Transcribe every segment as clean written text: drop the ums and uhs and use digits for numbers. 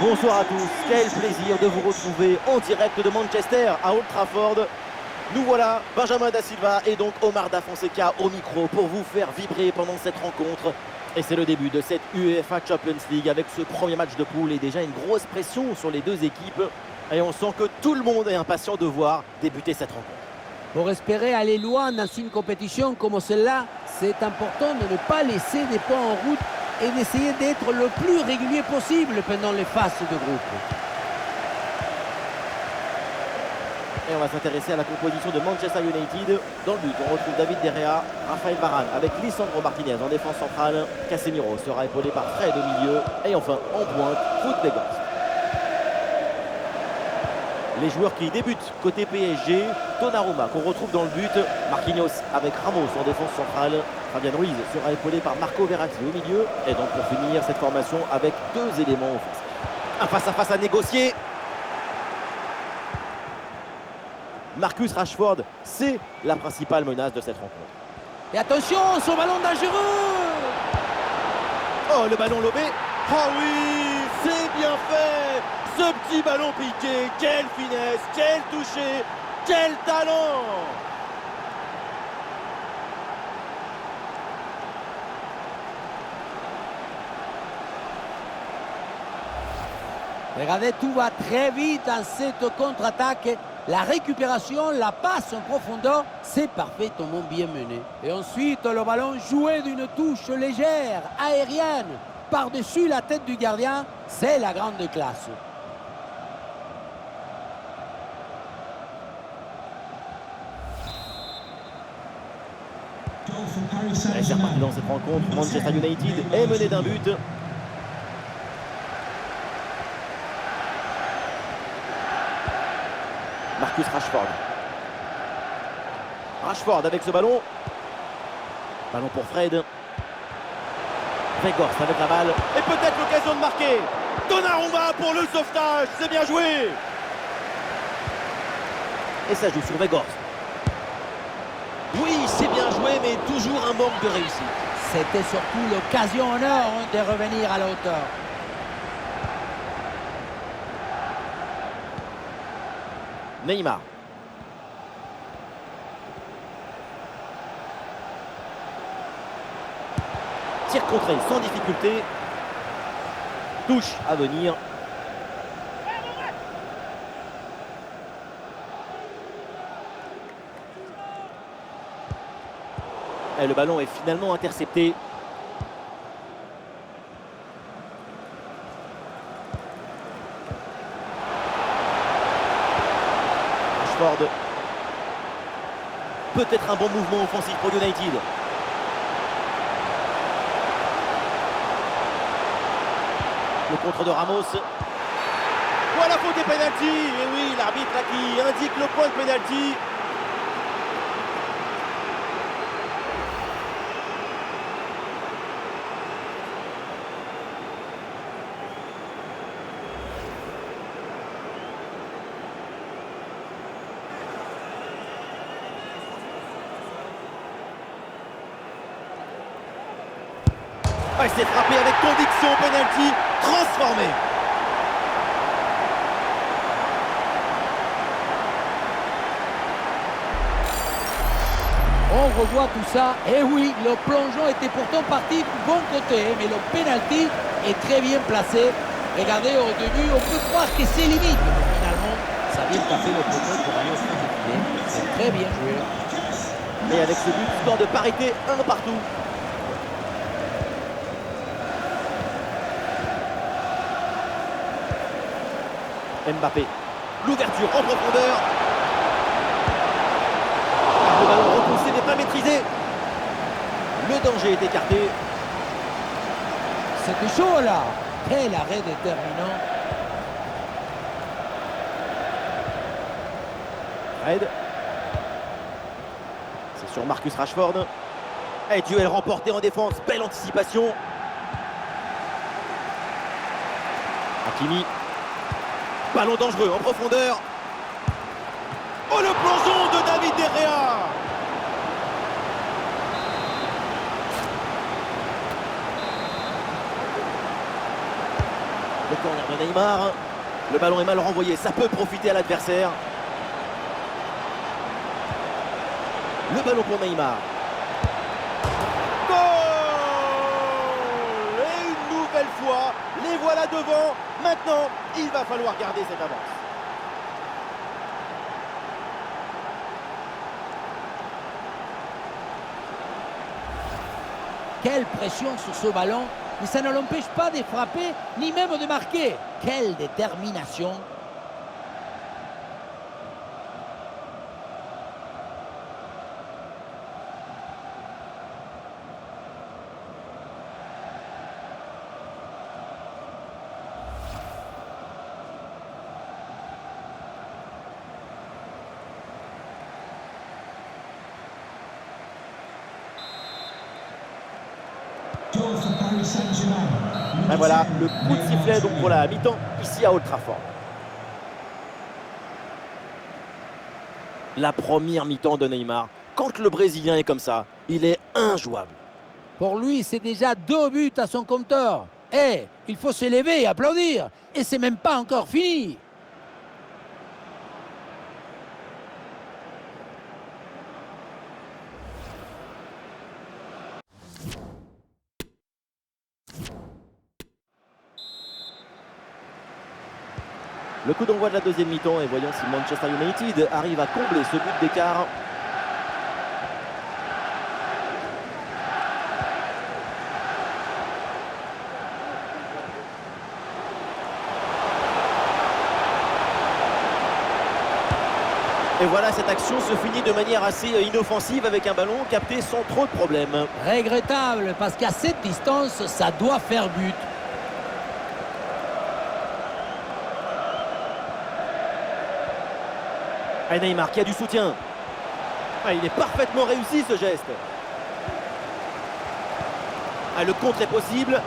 Bonsoir à tous, quel plaisir de vous retrouver en direct de Manchester à Old Trafford. Nous voilà, Benjamin Da Silva et donc Omar Da Fonseca au micro pour vous faire vibrer pendant cette rencontre. Et c'est le début de cette UEFA Champions League avec ce premier match de poule et déjà une grosse pression sur les deux équipes. Et on sent que tout le monde est impatient de voir débuter cette rencontre. Pour espérer aller loin dans une compétition comme celle-là, c'est important de ne pas laisser des points en route et d'essayer d'être le plus régulier possible pendant les phases de groupe. Et on va s'intéresser à la composition de Manchester United. Dans le but, on retrouve David De Gea, Raphaël Varane avec Lisandro Martinez en défense centrale. Casemiro sera épaulé par Fred au milieu. Et enfin, en pointe, Ruud Weghorst. Les joueurs qui débutent côté PSG, Donnarumma qu'on retrouve dans le but, Marquinhos avec Ramos en défense centrale, Fabian Ruiz sera épaulé par Marco Verratti au milieu, et donc pour finir cette formation avec deux éléments offensifs. Un face-à-face à négocier. Marcus Rashford, c'est la principale menace de cette rencontre. Et attention, ce ballon dangereux! Oh, le ballon lobé. Oh oui, c'est bien fait. Ce petit ballon piqué, quelle finesse, quel toucher, quel talent! Regardez, tout va très vite dans cette contre-attaque. La récupération, la passe en profondeur, c'est parfaitement bien mené. Et ensuite, le ballon joué d'une touche légère, aérienne, par-dessus la tête du gardien, c'est la grande classe. Et c'est reparti dans cette rencontre. Manchester United est mené d'un but. Marcus Rashford. Rashford avec ce ballon. Ballon pour Fred. Weghorst avec la balle. Et peut-être l'occasion de marquer. Donnarumma pour le sauvetage. C'est bien joué. Et ça joue sur Weghorst. Oui, c'est bien joué, mais toujours un manque de réussite. C'était surtout l'occasion en or de revenir à la hauteur. Neymar. Tir contré sans difficulté. Touche à venir. Et le ballon est finalement intercepté. Rashford. Peut-être un bon mouvement offensif pour United. Le contre de Ramos. Voilà, faute des pénalty. Et oui, l'arbitre qui indique le point de pénalty. Il s'est frappé avec conviction au penalty, transformé. On revoit tout ça. Et oui, le plongeon était pourtant parti du bon côté, mais le penalty est très bien placé. Regardez, au début, on peut croire que c'est limite. Mais finalement, ça vient taper le poteau pour aller au fond du filet. C'est très bien joué. Et avec ce but, score de parité, un partout. Mbappé, l'ouverture en profondeur. Le ballon repoussé n'est pas maîtrisé. Le danger est écarté. C'était chaud là. Quel arrêt déterminant. Fred. C'est sur Marcus Rashford. Et duel remporté en défense. Belle anticipation. Hakimi. Ballon dangereux en profondeur. Oh, le plongeon de David De Gea. Le corner de Neymar. Le ballon est mal renvoyé, ça peut profiter à l'adversaire. Le ballon pour Neymar. Goal! Et une nouvelle fois, les voilà devant. Maintenant, il va falloir garder cette avance. Quelle pression sur ce ballon, mais ça ne l'empêche pas de frapper, ni même de marquer. Quelle détermination! Et voilà, le coup de sifflet donc pour la mi-temps ici à Old Trafford. La première mi-temps de Neymar. Quand le Brésilien est comme ça, il est injouable. Pour lui, c'est déjà 2 buts à son compteur. Eh, il faut se lever et applaudir. Et c'est même pas encore fini. Le coup d'envoi de la deuxième mi-temps et voyons si Manchester United arrive à combler ce but d'écart. Et voilà, cette action se finit de manière assez inoffensive avec un ballon capté sans trop de problèmes. Regrettable, parce qu'à cette distance, ça doit faire but. Et Neymar qui a du soutien. Ah, il est parfaitement réussi ce geste. Ah, le contre est possible.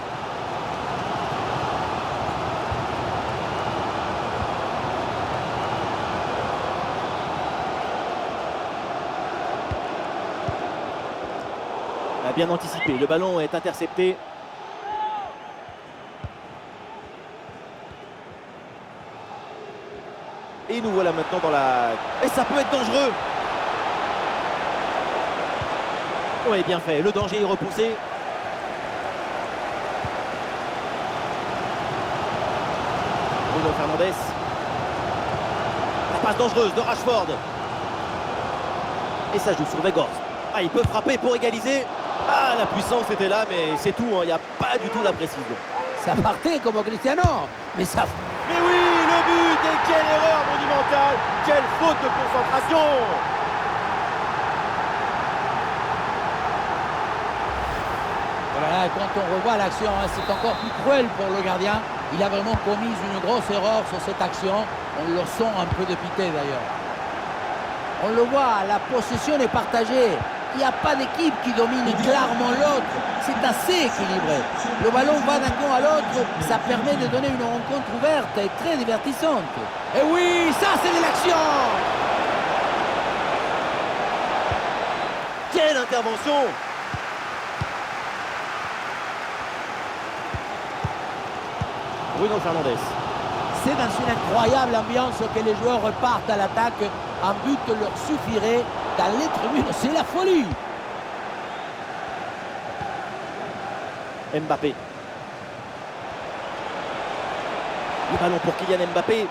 Ah, bien anticipé, le ballon est intercepté. Et nous voilà maintenant dans la... Et ça peut être dangereux. Oui, bien fait. Le danger est repoussé. Bruno Fernandes. La passe dangereuse de Rashford. Et ça joue sur Weghorst. Ah, il peut frapper pour égaliser. Ah, la puissance était là, mais c'est tout. Il n'y a pas du tout la précision. Ça partait comme Cristiano, mais ça... Mais oui, le but, et quelle erreur monumentale, quelle faute de concentration. Voilà, quand on revoit l'action, hein, c'est encore plus cruel pour le gardien. Il a vraiment commis une grosse erreur sur cette action. On le sent un peu dépité d'ailleurs. On le voit, la possession est partagée. Il n'y a pas d'équipe qui domine clairement l'autre. C'est assez équilibré. Le ballon va d'un camp à l'autre. Ça permet de donner une rencontre ouverte et très divertissante. Et oui, ça c'est de l'action! Quelle intervention! Bruno Fernandes. C'est dans une incroyable ambiance que les joueurs repartent à l'attaque. Un but leur suffirait. Dans les tribunes, c'est la folie. Mbappé. Le ballon pour Kylian Mbappé.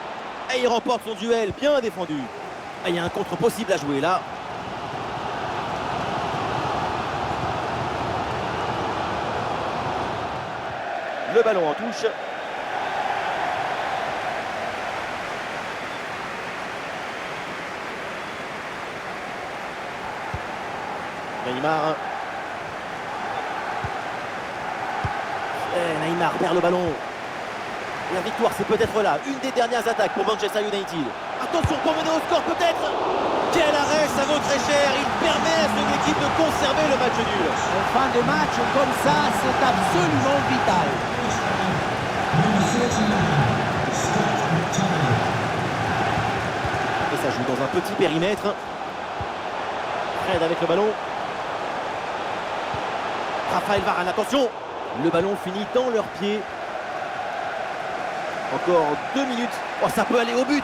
Et il remporte son duel, bien défendu. Et il y a un contre possible à jouer là. Le ballon en touche. Neymar. Et Neymar perd le ballon. La victoire, c'est peut-être là. Une des dernières attaques pour Manchester United. Attention pour mener au score peut-être. Quel arrêt, ça vaut très cher. Il permet à son équipe de conserver le match nul. En fin de match comme ça, c'est absolument vital. Et ça joue dans un petit périmètre. Fred avec le ballon. Raphaël Varane, attention. Le ballon finit dans leurs pieds. Encore 2 minutes. Oh, ça peut aller au but.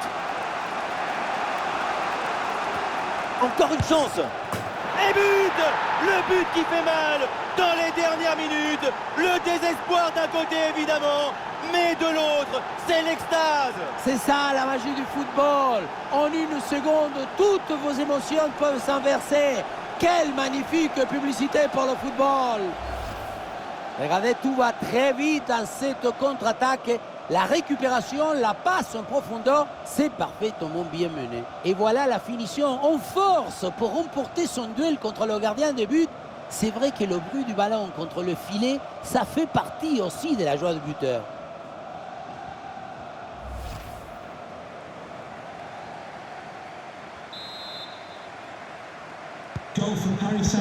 Encore une chance. Et but! Le but qui fait mal dans les dernières minutes. Le désespoir d'un côté évidemment, mais de l'autre, c'est l'extase. C'est ça la magie du football. En une seconde, toutes vos émotions peuvent s'inverser. Quelle magnifique publicité pour le football. Regardez, tout va très vite dans cette contre-attaque. La récupération, la passe en profondeur, c'est parfaitement bien mené. Et voilà la finition en force pour remporter son duel contre le gardien de but. C'est vrai que le bruit du ballon contre le filet, ça fait partie aussi de la joie du buteur.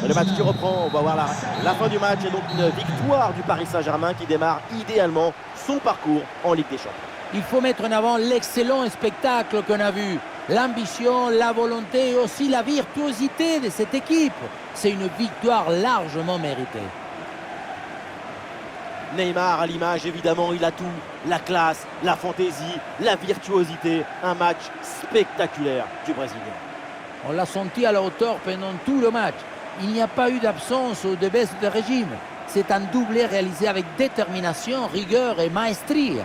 Le match qui reprend, on va voir la fin du match et donc une victoire du Paris Saint-Germain qui démarre idéalement son parcours en Ligue des Champions. Il faut mettre en avant l'excellent spectacle qu'on a vu. L'ambition, la volonté et aussi la virtuosité de cette équipe. C'est une victoire largement méritée. Neymar à l'image, évidemment, il a tout. La classe, la fantaisie, la virtuosité. Un match spectaculaire du Brésilien. On l'a senti à la hauteur pendant tout le match. Il n'y a pas eu d'absence ou de baisse de régime. C'est un doublé réalisé avec détermination, rigueur et maestria.